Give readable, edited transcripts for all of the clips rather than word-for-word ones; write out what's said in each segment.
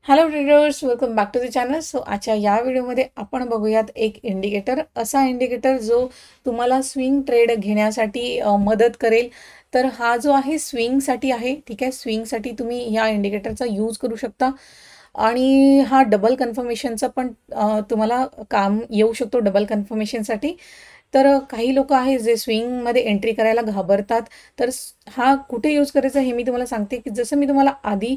Hello traders, welcome back to the channel. So आजच्या या व्हिडिओमध्ये आपण बघूयात एक इंडिकेटर, असा इंडिकेटर जो तुम्हाला स्विंग ट्रेड घेण्यासाठी मदत करेल. तर हा जो आहे स्विंगसाठी आहे. ठीक आहे, स्विंगसाठी तुम्ही ह्या इंडिकेटरचा यूज करू शकता आणि हा डबल कन्फर्मेशनचा पण तुम्हाला काम येऊ शकतो डबल कन्फर्मेशनसाठी. तर काही लोक आहे जे स्विंगमध्ये एंट्री करायला घाबरतात. तर हा कुठे यूज करायचा हे मी तुम्हाला सांगते, की जसं मी तुम्हाला आधी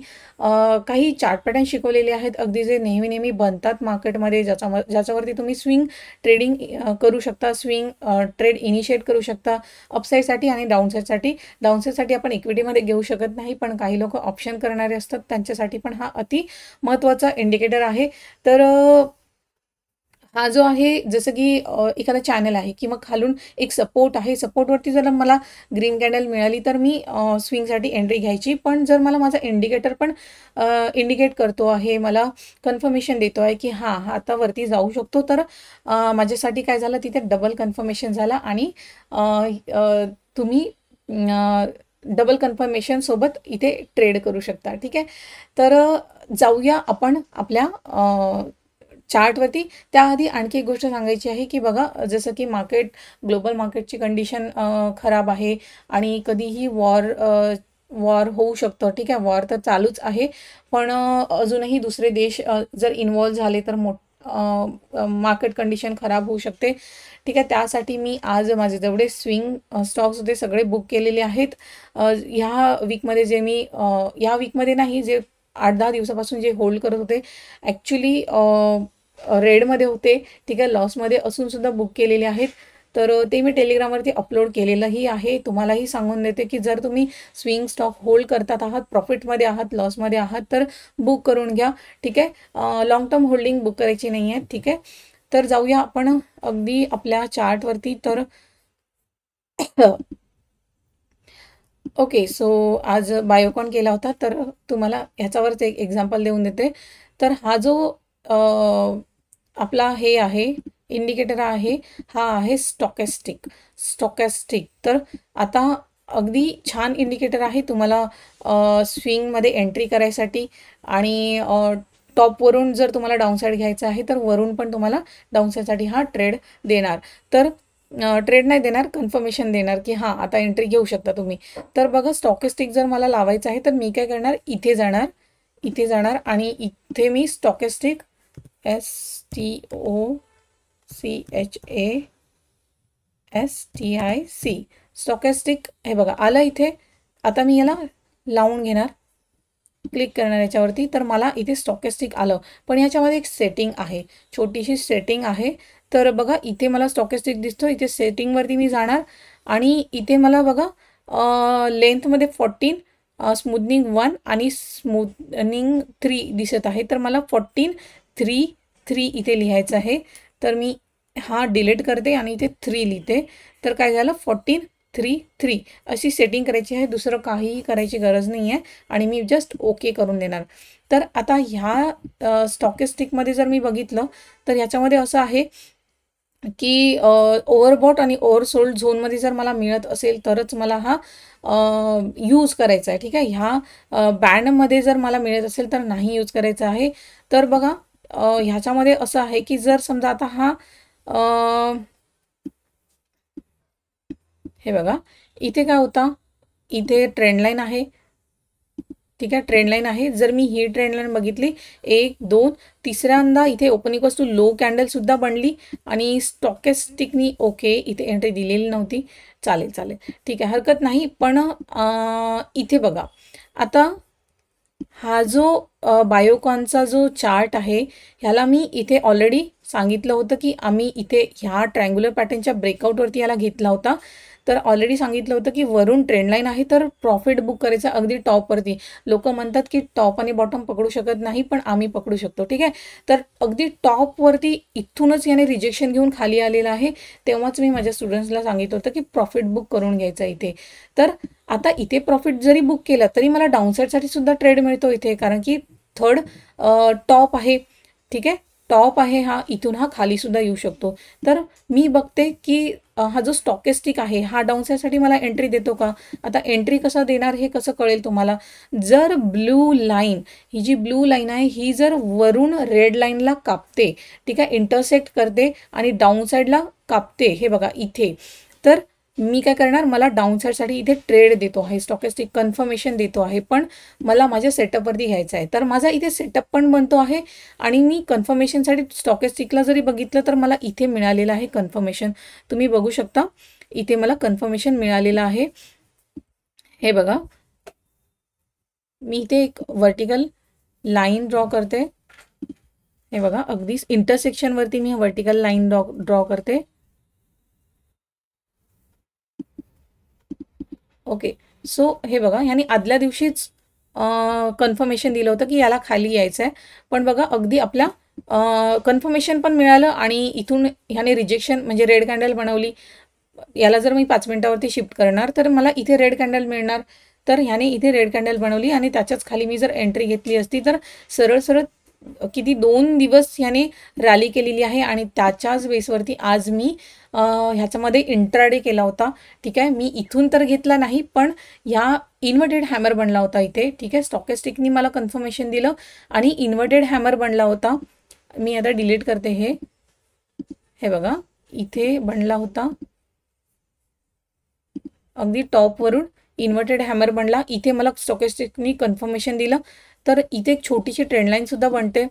काही चार्ट पॅटर्न शिकवलेले आहेत, अगदी जे नेहमी नेहमी बनतात मार्केटमध्ये, ज्याच्यावरती तुम्ही स्विंग ट्रेडिंग करू शकता, स्विंग ट्रेड इनिशिएट करू शकता अपसाईडसाठी आणि डाऊनसाईडसाठी. डाऊनसाईडसाठी आपण इक्विटीमध्ये घेऊ शकत नाही, पण काही लोक ऑप्शन करणारे असतात, त्यांच्यासाठी पण हा अति महत्त्वाचा इंडिकेटर आहे. तर हा जो आहे, जसं की एखादा चॅनल आहे किंवा खालून एक सपोर्ट आहे, सपोर्टवरती जर मला ग्रीन कॅन्डल मिळाली तर मी स्विंगसाठी एंट्री घ्यायची. पण जर मला माझा इंडिकेटर पण इंडिकेट करतो आहे, मला कन्फर्मेशन देतो आहे की हां हा आता वरती जाऊ शकतो, तर माझ्यासाठी काय झालं, तिथे डबल कन्फर्मेशन झाला आणि तुम्ही डबल कन्फर्मेशन सोबत इथे ट्रेड करू शकता. ठीक आहे, तर जाऊया आपण आपल्या चार्टवरती. त्याआधी आणखी एक गोष्ट सांगायची आहे की बघा, जसं की ग्लोबल मार्केटची कंडिशन खराब आहे आणि कधीही वॉर होऊ शकतं. ठीक आहे, वॉर तर चालूच आहे, पण अजूनही दुसरे देश जर इन्वॉल्व झाले तर मार्केट कंडिशन खराब होऊ शकते. ठीक आहे, त्यासाठी मी आज माझे जेवढे स्विंग स्टॉक्स होते सगळे बुक केलेले आहेत. ह्या वीकमध्ये जे मी ह्या वीकमध्ये नाही, जे 8-10 दिवसापासून जे होल्ड करत होते, ॲक्च्युली रेडमध्ये होते. ठीक आहे, लॉसमध्ये असून सुद्धा बुक केलेले आहेत. तर ते मी टेलिग्रामवरती अपलोड केलेलंही आहे. तुम्हालाही सांगून देते की जर तुम्ही स्विंग स्टॉक होल्ड करतात आहात, प्रॉफिटमध्ये आहात, लॉसमध्ये आहात, तर बुक करून घ्या. ठीक आहे, लॉंग टर्म होल्डिंग बुक करायची नाही आहे. ठीक आहे, तर जाऊया आपण अगदी आपल्या चार्टवरती. तर ओके, सो आज बायोकॉन केला होता, तर तुम्हाला ह्याच्यावरच एक एक्झाम्पल देऊन देते. तर हा जो आपला हे आहे इंडिकेटर आहे, हा आहे स्टॉकॅस्टिक. तर आता अगदी छान इंडिकेटर आहे तुम्हाला स्विंगमध्ये एंट्री करायसाठी. आणि टॉपवरून जर तुम्हाला डाऊनसाईड घ्यायचं आहे तर वरून पण तुम्हाला डाऊनसाईडसाठी हा ट्रेड देणार. तर ट्रेड नाही देणार, कन्फर्मेशन देणार की हां आता एंट्री घेऊ शकता तुम्ही. तर बघा, स्टॉकेस्टिक जर मला लावायचं आहे तर मी काय करणार, इथे जाणार आणि इथे मी स्टॉकेस्टिक STOCHASTIC स्टॉकेस्टिक हे बघा आलं इथे. आता मी याला लावून घेणार, क्लिक करणार याच्यावरती, तर मला इथे स्टॉकेस्टिक आलं. पण याच्यामध्ये एक सेटिंग आहे, छोटीशी सेटिंग आहे. तर बघा, इथे मला स्टॉकेस्टिक दिसतो, इथे सेटिंगवरती मी जाणार आणि इथे मला बघा लेंथमध्ये 14, स्मूथनिंग 1 आणि स्मूथनिंग 3 दिसत आहे. तर मला 14.3 इथे लिहायचं आहे. तर मी हा डिलीट करते आणि इथे 3 लिहिते. तर काय झालं, 14.3 अशी सेटिंग करायची आहे, दुसरं काहीही करायची गरज नाही आहे. आणि मी जस्ट ओके करून देणार. तर आता ह्या स्टॉकेस्टिकमध्ये जर मी बघितलं तर ह्याच्यामध्ये असं आहे की ओव्हरबॉट आणि ओव्हरसोल्ड झोनमध्ये जर मला मिळत असेल तरच मला हा यूज करायचा आहे. ठीक आहे, ह्या बँडमध्ये जर मला मिळत असेल तर नाही यूज करायचा आहे. तर बघा, ह्याच्यामध्ये असं आहे की जर समजा आता हा हे बघा, इथे काय होता, इथे ट्रेंड लाईन आहे. ठीक आहे, ट्रेंड लाईन आहे. जर मी ही ट्रेंड लाईन बघितली 1, 2, तिसऱ्यांदा इथे ओपनिंग वस्तू लो कॅन्डल सुद्धा बनली आणि स्टॉकेस्टिकनी ओके इथे एंट्री दिलेली नव्हती. चालेल, ठीक आहे, हरकत नाही. पण इथे बघा, आता हा जो बायोकॉनचा जो चार्ट आहे, ह्याला मी इथे ऑलरेडी सांगितलं होतं की आम्ही इथे ह्या ट्रँग्युलर पॅटर्नच्या ब्रेकआउटवरती याला घेतला होता. तर ऑलरेडी सांगितलं होतं की वरून ट्रेंड लाईन आहे, तर प्रॉफिट बुक करायचं अगदी टॉपवरती. लोक म्हणतात की टॉप आणि बॉटम पकडू शकत नाही, पण आम्ही पकडू शकतो. ठीक आहे, तर अगदी टॉपवरती इथूनच याने रिजेक्शन घेऊन खाली आलेलं आहे. तेव्हाच मी माझ्या स्टुडंट्सला सांगितलं होतं की प्रॉफिट बुक करून घ्यायचं इथे. तर आता इथे प्रॉफिट जरी बुक केलं तरी मला डाऊनसाईडसाठी सुद्धा ट्रेड मिळतो इथे, कारण की थर्ड टॉप आहे. ठीक आहे, टॉप आहे हा, इथून हा खाली सुद्धा येऊ शकतो. तर मी बघते की हा जो स्टॉकेस्टिक आहे हा डाऊन साईडसाठी मला एंट्री देतो का? आता एंट्री कसं देणार हे कसं कळेल तुम्हाला? जर ब्लू लाईन, ही जी ब्लू लाईन आहे ही जर वरून रेड लाईनला कापते, ठीक आहे, इंटरसेक्ट करते आणि डाऊन साईडला कापते, हे बघा इथे, तर मी काय करणार, मला डाऊन साईडसाठी इथे ट्रेड देतो आहे, स्टॉकेस्टिक कन्फर्मेशन देतो आहे, पण मला माझ्या सेटअपवरती घ्यायचं आहे. तर माझा इथे सेटअप पण बनतो आहे आणि मी कन्फर्मेशनसाठी स्टॉकेस्टिकला जरी बघितलं तर मला इथे मिळालेलं आहे कन्फर्मेशन. तुम्ही बघू शकता इथे मला कन्फर्मेशन मिळालेलं आहे. हे बघा, मी इथे एक वर्टिकल लाईन ड्रॉ करते. हे बघा, अगदीच इंटरसेक्शनवरती मी वर्टिकल लाईन ड्रॉ करते. ओके, सो हे बघा, ह्याने आदल्या दिवशीच कन्फर्मेशन दिलं होतं की याला खाली यायचं आहे, पण बघा अगदी आपल्या कन्फर्मेशन पण मिळालं आणि इथून ह्याने रिजेक्शन म्हणजे रेड कॅन्डल बनवली. याला जर मी 5 मिनिटावरती शिफ्ट करणार तर मला इथे रेड कॅन्डल मिळणार. तर ह्याने इथे रेड कॅन्डल बनवली आणि त्याच्याच खाली मी जर एंट्री घेतली असती तर सरळ सरळ किती 2 दिवस ह्याने रॅली केलेली आहे आणि त्याच्याच बेसवरती आज मी ह्याच्यामध्ये इंट्राडे केला होता. ठीक आहे, मी इथून तर घेतला नाही, पण ह्या इन्व्हर्टेड हॅमर बनला होता इथे. ठीक आहे, स्टॉकेस्टिकनी मला कन्फर्मेशन दिलं आणि इन्व्हर्टेड हॅमर बनला होता. मी आता डिलीट करते हे बघा, इथे बनला होता अगदी टॉपवरून इन्व्हर्टेड हॅमर बनला. इथे मला स्टॉकेस्टिकनी कन्फर्मेशन दिलं, तर इथे एक छोटीशी ट्रेंडलाईन सुद्धा बनते.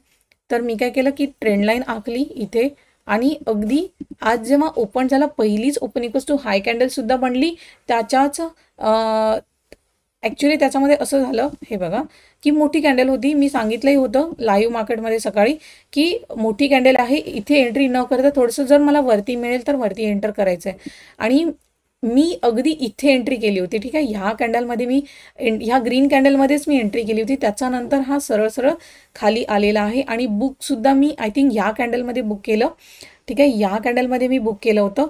तर मी काय केलं की ट्रेंडलाईन आखली इथे आणि अगदी आज जेव्हा ओपन झाला पहिलीच ओपन इक्वल्स टू हाय कॅन्डलसुद्धा बनली. त्याच्याच ॲक्च्युली त्याच्यामध्ये असं झालं, हे बघा, की मोठी कॅन्डल होती. मी सांगितलंही होतं लाईव्ह मार्केटमध्ये सकाळी की मोठी कॅन्डल आहे, इथे एंट्री न करता थोडंसं जर मला वरती मिळेल तर वरती एंटर करायचं आहे. आणि मी अगदी इथे एंट्री केली होती. ठीक आहे, ह्या कॅन्डलमध्ये मी ह्या ग्रीन कॅन्डलमध्येच मी एंट्री केली होती. त्याच्यानंतर हा सरळ सरळ खाली आलेला आहे आणि बुकसुद्धा मी आय थिंक ह्या कॅन्डलमध्ये बुक केलं. ठीक आहे, ह्या कॅन्डलमध्ये मी बुक केलं होतं,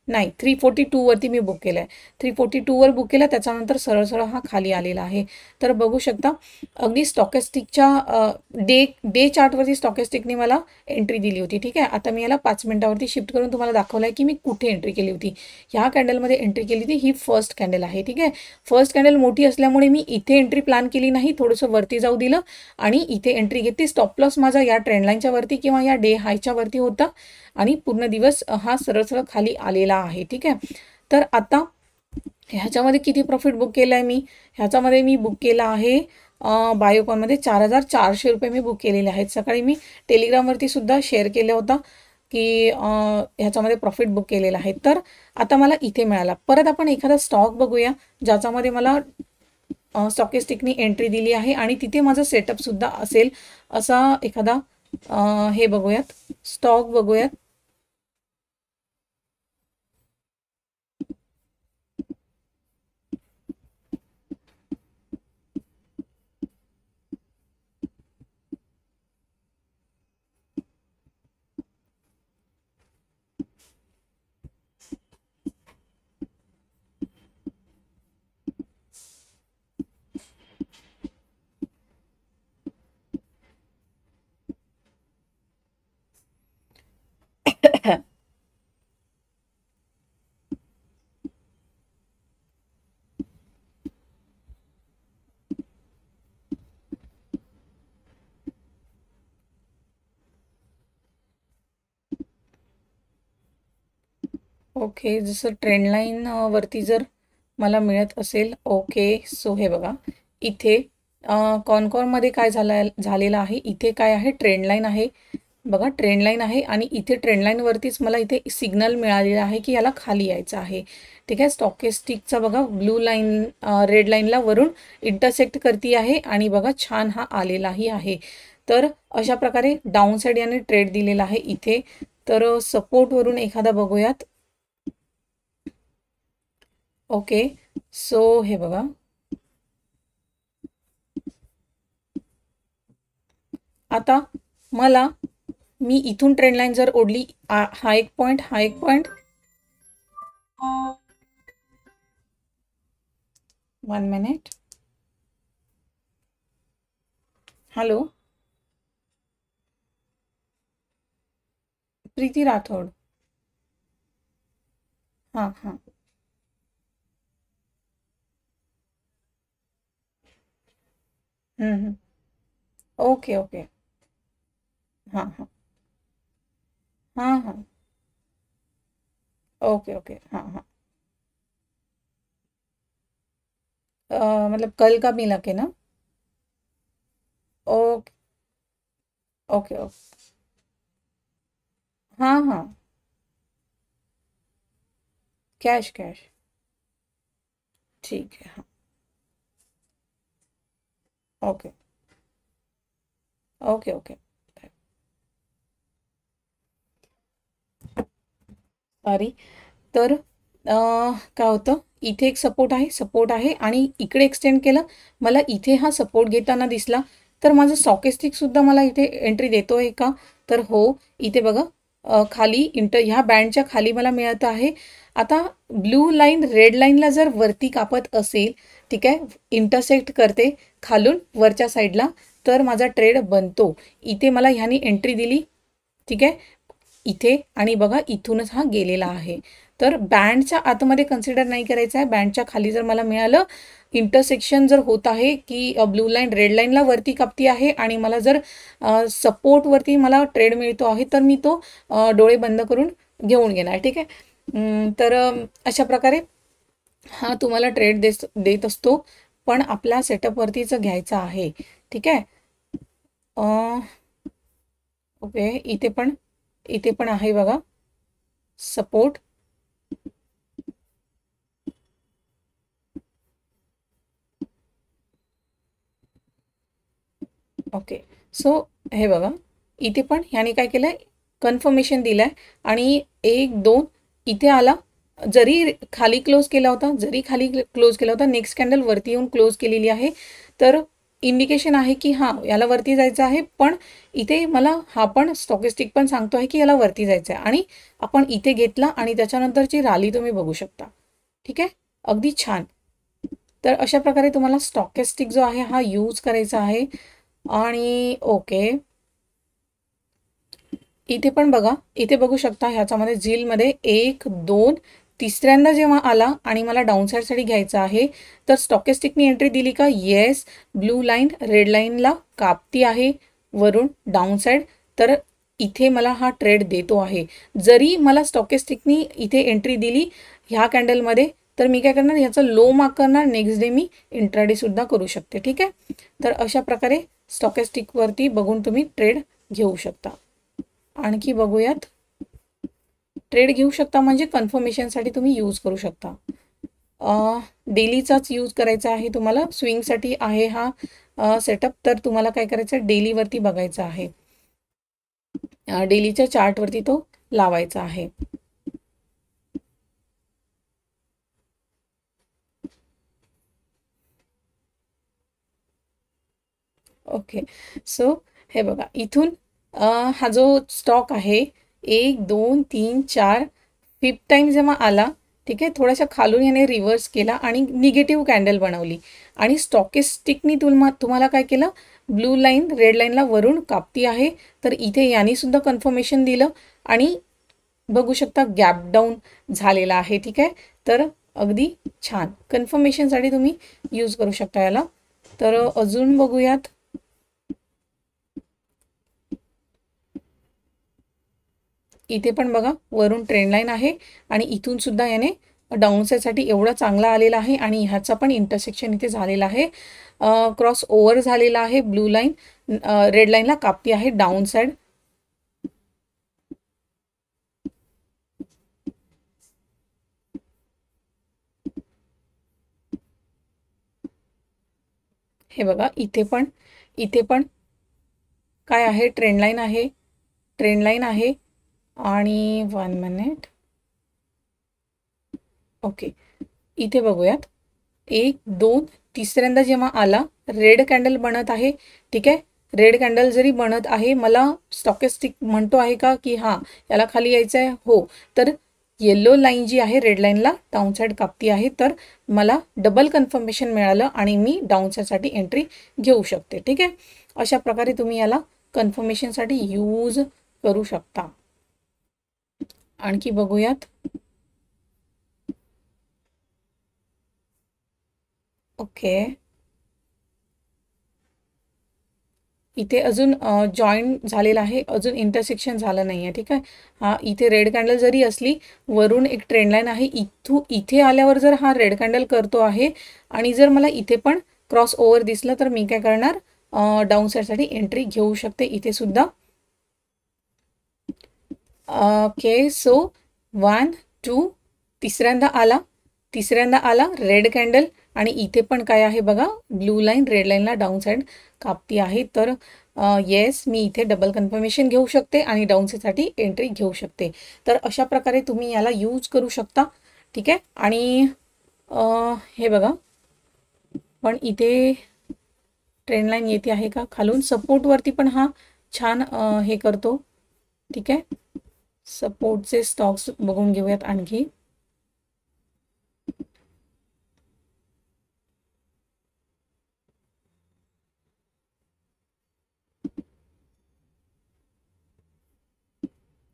नाही 342वरती मी बुक केलं आहे. 342वर बुक केलं, त्याच्यानंतर सरळ सरळ हा खाली आलेला आहे. तर बघू शकता अगदी स्टॉकेस्टिकच्या डे चार्टवरती स्टॉकेस्टिकने मला एंट्री दिली होती. ठीक आहे, आता मी याला 5 मिनिटावरती शिफ्ट करून तुम्हाला दाखवलं आहे की मी कुठे एंट्री केली होती. ह्या कॅन्डलमध्ये एंट्री केली होती, ही फर्स्ट कॅन्डल आहे. ठीक आहे, फर्स्ट कॅन्डल मोठी असल्यामुळे मी इथे एंट्री प्लॅन केली नाही, थोडंसं वरती जाऊ दिलं आणि इथे एंट्री घेतली. स्टॉप लॉस माझा या ट्रेंडलाईनच्या वरती किंवा या डे हायच्या वरती होता आणि पूर्ण दिवस हा सरळ सरळ खाली आलेला आहे. ठीक आहे, तर आता ह्याच्यामध्ये किती प्रॉफिट बुक केलं आहे मी? ह्याच्यामध्ये मी बुक केला आहे बायोकॉनमध्ये 4,400 रुपये मी बुक केलेले आहेत. सकाळी मी टेलिग्रामवरती सुद्धा शेअर केलं होतं की ह्याच्यामध्ये प्रॉफिट बुक केलेला आहे. तर आता मला इथे मिळाला. परत आपण एखादा स्टॉक बघूया ज्याच्यामध्ये मला स्टॉकिस्टिकनी एंट्री दिली आहे आणि तिथे माझं सेटअपसुद्धा असेल असा एखादा हे बघूयात, स्टॉक बघूयात. ओके, जसं ट्रेंडलाईन वरती जर मला मिळत असेल. ओके, सो हे बघा इथे कॉनकॉरमध्ये काय झालेलं आहे, इथे काय आहे, ट्रेंडलाईन आहे. बघा ट्रेंडलाईन आहे आणि इथे ट्रेंडलाईनवरतीच मला इथे सिग्नल मिळालेला आहे की याला खाली यायचं आहे. ठीक आहे, स्टॉकेस्टिकचा बघा ब्लू लाईन रेड लाईनला वरून इंटरसेक्ट करती आहे आणि बघा छान हा आलेलाही आहे. तर अशा प्रकारे डाऊन साईड याने ट्रेड दिलेला आहे इथे. तर सपोर्टवरून एखादा बघूयात. ओके, सो हे बघा, आता मी इथून ट्रेंडलाईन जर ओढली, हा एक पॉईंट, हा एक point, 1 minute, hello Preeti Rathod, हां, हां. हं, हं. Okay, okay. हां, हां. हां, हां. Okay, okay. हां, हां. मतलब कल का मिला के ना? Okay, okay, okay. हां, हां. Cash, cash. ठीक है. हाँ. Okay, okay, okay. सॉरी. तर काय होतं, इथे एक सपोर्ट आहे आणि इकडे एक्सटेंड केलं. मला इथे हा सपोर्ट घेताना दिसला, तर माझं सॉकेस्टिकसुद्धा मला इथे एंट्री देतोय का? तर हो, इथे बघा खाली ह्या बँडच्या खाली मला मिळत आहे. आता ब्लू लाईन रेड लाईनला जर वरती कापत असेल, ठीक आहे, इंटरसेक्ट करते खालून वरच्या साईडला, तर माझा ट्रेड बनतो. इथे मला ह्यानी एंट्री दिली, ठीक आहे, इथे आणि बघा इथूनच हा गेलेला आहे. तर बँडच्या आतमध्ये कन्सिडर नाही करायचं आहे. बँडच्या खाली जर मला मिळालं, इंटरसेक्शन जर होत आहे की ब्लू लाईन रेड लाईनला वरती कापती आहे आणि मला जर सपोर्टवरती मला ट्रेड मिळतो आहे, तर मी तो डोळे बंद करून घेऊन घेणार, ठीक आहे. तर अशा प्रकारे हा तुम्हाला ट्रेड देत असतो, पण आपल्या सेटअपवरतीच घ्यायचा आहे, ठीक आहे. ओके, इथे पण आहे बघा सपोर्ट. ओके, सो हे बघा इथे पण ह्याने काय केलंय, कन्फर्मेशन दिलंय आणि 1-2 इथे आला. जरी खाली क्लोज केला होता, नेक्स्ट कॅन्डल वरती येऊन क्लोज केलेली आहे, तर इंडिकेशन आहे की हां याला वरती जायचं आहे. पण इथे मला हा पण स्टॉकिस्टिक पण सांगतो आहे की याला वरती जायचं आहे आणि आपण इथे घेतला आणि त्याच्यानंतरची रॅली तुम्ही बघू शकता, ठीक आहे, अगदी छान. तर अशा प्रकारे तुम्हाला स्टॉकेस्टिक जो आहे हा यूज करायचा आहे. आणि ओके, इथे पण बघा, इथे बघू शकता ह्याच्यामध्ये झीलमध्ये 1-2 तिसऱ्यांदा जेव्हा आला आणि मला डाऊन साईडसाठी घ्यायचा आहे, तर स्टॉकेस्टिकनी एंट्री दिली का? येस, ब्लू लाईन रेड लाईनला कापती आहे वरून डाऊन साईड, तर इथे मला हा ट्रेड देतो आहे. जरी मला स्टॉकेस्टिकनी इथे एंट्री दिली ह्या कॅन्डलमध्ये, तर मी काय करणार, ह्याचं लो मार्क करणार, नेक्स्ट डे मी इंट्राडे सुद्धा करू शकते, ठीक आहे. तर अशा प्रकारे स्टॉकेस्टिकवरती बघून तुम्ही ट्रेड घेऊ शकता. आणखी बघूयात. ट्रेड घेऊ शकता म्हणजे कन्फर्मेशनसाठी तुम्ही यूज करू शकता. डेलीचाच यूज करायचा आहे तुम्हाला. स्विंगसाठी आहे हा सेटअप. तर तुम्हाला काय करायचं आहे, डेलीवरती बघायचा आहे, डेलीच्या चार्टवरती तो लावायचा आहे. ओके, सो हे बघा इथून हा जो स्टॉक आहे 1-2-3-4 5th टाइम जेव्हा आला, ठीक आहे, थोड्याशा खालून याने रिव्हर्स केला आणि निगेटिव्ह कॅन्डल बनवली आणि स्टॉकिस्टिकनी तुम्हाला काय केलं, ब्लू लाईन रेड लाईनला वरून कापती आहे, तर इथे याने सुद्धा कन्फर्मेशन दिलं आणि बघू शकता गॅप डाऊन झालेला आहे, ठीक आहे. तर अगदी छान कन्फर्मेशनसाठी तुम्ही यूज करू शकता याला. तर अजून बघूयात. इथे पण बघा वरून ट्रेंड लाईन आहे आणि इथून सुद्धा याने डाऊन साईडसाठी एवढा चांगला आलेला आहे आणि ह्याचा पण इंटरसेक्शन इथे झालेला आहे, क्रॉस ओव्हर झालेला आहे. ब्लू लाईन रेड लाईनला कापती आहे डाऊन साईड. हे बघा इथे पण काय आहे, ट्रेंड लाईन आहे आणि 1 मिनिट. ओके, इथे बघूयात 1-2 तिसऱ्यांदा जेव्हा आला रेड कॅन्डल बनत आहे, ठीक आहे. रेड कॅन्डल जरी बनत आहे, मला स्टॉकेस्टिक म्हणतो आहे का की हां याला खाली यायचं आहे, हो, तर येल्लो लाईन जी आहे रेड लाईनला डाऊन साईड कापती आहे, तर मला डबल कन्फर्मेशन मिळालं आणि मी डाऊन साईडसाठी एंट्री घेऊ शकते, ठीक आहे. अशा प्रकारे तुम्ही याला कन्फर्मेशनसाठी यूज करू शकता. आणखी बघूयात. ओके, इथे अजून जॉईन झालेला आहे, अजून इंटरसेक्शन झालं नाही आहे. ठीक आहे. हा इथे रेड कॅन्डल जरी असली, वरून एक ट्रेंड लाईन आहे, इथे आल्यावर जर हा रेड कॅन्डल करतो आहे आणि जर मला इथे पण क्रॉस ओव्हर दिसलं तर मी काय करणार, डाऊन साईडसाठी एंट्री घेऊ शकते इथे सुद्धा. ओके, सो 1 2 तिसऱ्यांदा आला रेड कॅन्डल आणि इथे पण काय आहे बघा, ब्लू लाईन रेड लाईनला डाऊन साईड कापती आहे. तर येस, मी इथे डबल कन्फर्मेशन घेऊ शकते आणि डाऊन साईडसाठी एंट्री घेऊ शकते. तर अशा प्रकारे तुम्ही याला यूज करू शकता. ठीक आहे. आणि हे बघा, पण इथे ट्रेंड लाईन येते आहे का खालून, सपोर्टवरती पण हा छान हे करतो. ठीक आहे. सपोर्टचे स्टॉक्स बघून घेऊयात आणखी.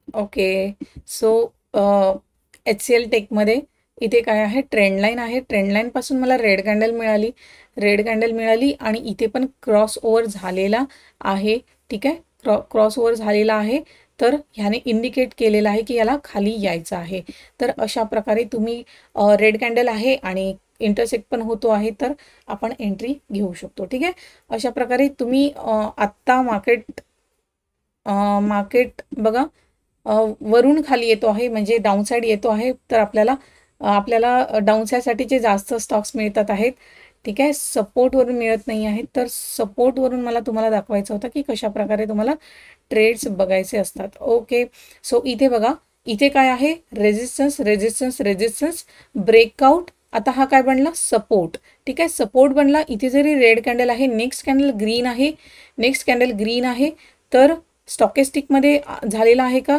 ओके, सो HCL टेकमध्ये इथे काय आहे, ट्रेंड लाईन आहे. ट्रेंड लाईनपासून मला रेड कॅन्डल मिळाली आणि इथे पण क्रॉस ओव्हर झालेला आहे. ठीक आहे. क्रॉस ओव्हर झालेला आहे, तर ह्याने इंडिकेट केलेलं आहे की याला खाली यायचं आहे. तर अशा प्रकारे तुम्ही रेड कॅन्डल आहे आणि इंटरसेक्ट पण होतो आहे, तर आपण एंट्री घेऊ शकतो. ठीक आहे. अशा प्रकारे तुम्ही आत्ता मार्केट बघा, वरून खाली येतो आहे, म्हणजे डाऊन साईड येतो आहे, तर आपल्याला डाऊन साईडसाठीचे जास्त स्टॉक्स मिळतात आहेत. ठीक आहे. सपोर्टवरून मिळत नाही आहेत. तर सपोर्टवरून मला तुम्हाला दाखवायचं होतं की कशा प्रकारे तुम्हाला ट्रेड्स बघायचे असतात. ओके, सो इथे बघा, इथे काय आहे, रेजिस्टन्स ब्रेकआउट. आता हा काय बनला, सपोर्ट. ठीक आहे. सपोर्ट बनला. इथे जरी रेड कॅन्डल आहे, नेक्स्ट कॅन्डल ग्रीन आहे, तर स्टॉकेस्टिकमध्ये झालेला आहे का,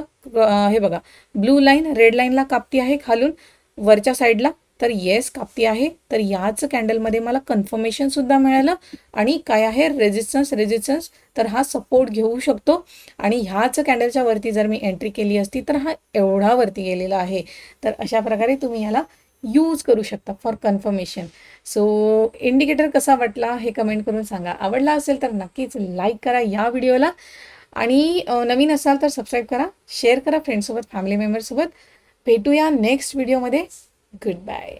हे बघा, ब्लू लाईन रेड लाईनला कापती आहे खालून वरच्या साईडला, तर येस कापती आहे. तर याच कॅन्डलमध्ये मला कन्फर्मेशन सुद्धा मिळालं आणि काय आहे, रेजिस्टन्स, तर हा सपोर्ट घेऊ शकतो. आणि ह्याच कॅन्डलच्या वरती जर मी एंट्री केली असती तर हा एवढा वरती गेलेला आहे. तर अशा प्रकारे तुम्ही याला यूज करू शकता फॉर कन्फर्मेशन. सो इंडिकेटर कसा वाटला हे कमेंट करून सांगा. आवडला असेल तर नक्कीच लाईक करा या व्हिडिओला आणि नवीन असाल तर सबस्क्राईब करा, शेअर करा फ्रेंड्ससोबत, फॅमिली मेंबर्ससोबत. भेटूया नेक्स्ट व्हिडिओमध्ये. Good bye.